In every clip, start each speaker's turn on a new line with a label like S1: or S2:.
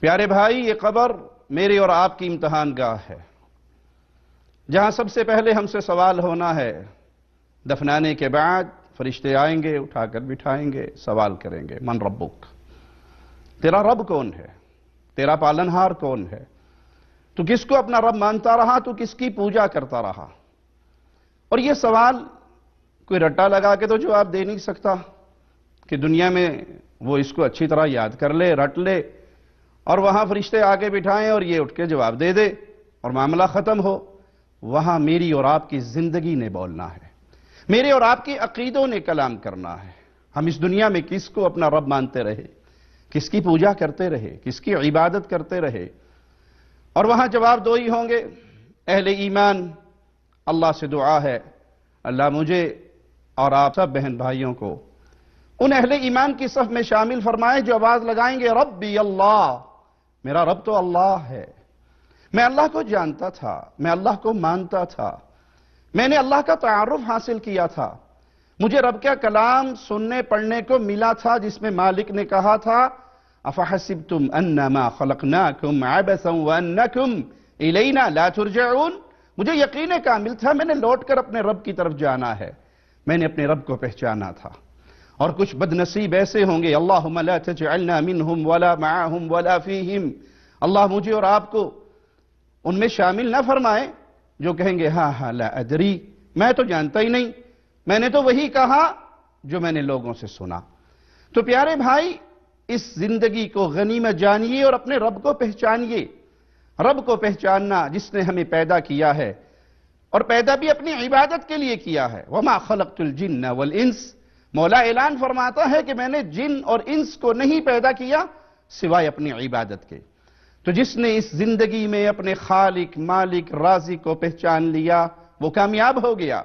S1: پیارے بھائی، یہ قبر میری اور آپ کی امتحان گاہ ہے، جہاں سب سے پہلے ہم سے سوال ہونا ہے۔ دفنانے کے بعد فرشتے آئیں گے، اٹھا کر بٹھائیں گے، سوال کریں گے، من ربک، تیرا رب کون ہے؟ تیرا پالنہار کون ہے؟ تو کس کو اپنا رب مانتا رہا؟ تو کس کی پوجا کرتا رہا؟ اور یہ سوال کوئی رٹا لگا کے تو جواب دے نہیں سکتا کہ دنیا میں وہ اس کو اچھی طرح یاد کر لے، رٹ لے، اور وہاں فرشتے آگے بٹھائیں اور یہ اٹھ کے جواب دے دے اور معاملہ ختم ہو۔ وہاں میری اور آپ کی زندگی نے بولنا ہے، میرے اور آپ کی عقیدوں نے کلام کرنا ہے۔ ہم اس دنیا میں کس کو اپنا رب مانتے رہے، کس کی پوجا کرتے رہے، کس کی عبادت کرتے رہے، اور وہاں جواب دو ہی ہوں گے۔ اہل ایمان اللہ سے دعا ہے، اللہ مجھے اور آپ سب بہن بھائیوں کو ان اہل ایمان کی صف میں شامل فرمائے جو آواز لگائیں گے، ربی اللہ، میرا رب تو اللہ ہے۔ میں اللہ کو جانتا تھا، میں اللہ کو مانتا تھا، میں نے اللہ کا تعارف حاصل کیا تھا، مجھے رب کا کلام سننے پڑھنے کو ملا تھا جس میں مالک نے کہا تھا، افحسبتم انما خلقناکم عبثا وانکم الینا لا ترجعون۔ مجھے یقین کامل تھا میں نے لوٹ کر اپنے رب کی طرف جانا ہے، میں نے اپنے رب کو پہچانا تھا۔ اور کچھ بدنصیب ایسے ہوں گے، اللہم لا تجعلنا منہم ولا معاہم ولا فیہم، اللہ مجھے اور آپ کو ان میں شامل نہ فرمائے جو کہیں گے ہاں لا ادری، میں تو جانتا ہی نہیں، میں نے تو وہی کہا جو میں نے لوگوں سے سنا۔ تو پیارے بھائی، اس زندگی کو غنیمت جانیے اور اپنے رب کو پہچانیے۔ رب کو پہچاننا جس نے ہمیں پیدا کیا ہے، اور پیدا بھی اپنی عبادت کے لیے کیا ہے۔ وما خلقت الجن والانس، مولا اعلان فرماتا ہے کہ میں نے جن اور انس کو نہیں پیدا کیا سوائے اپنی عبادت کے۔ تو جس نے اس زندگی میں اپنے خالق مالک رازق کو پہچان لیا وہ کامیاب ہو گیا۔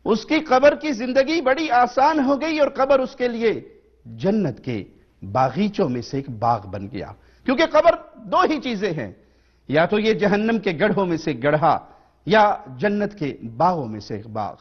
S1: اس کی قبر کی زندگی بڑی آسان ہو گئی، اور قبر اس کے لیے جنت کے باغیچوں میں سے ایک باغ بن گیا، کیونکہ قبر دو ہی چیزیں ہیں، یا تو یہ جہنم کے گڑھوں میں سے گڑھا، یا جنت کے باغوں میں سے ایک باغ۔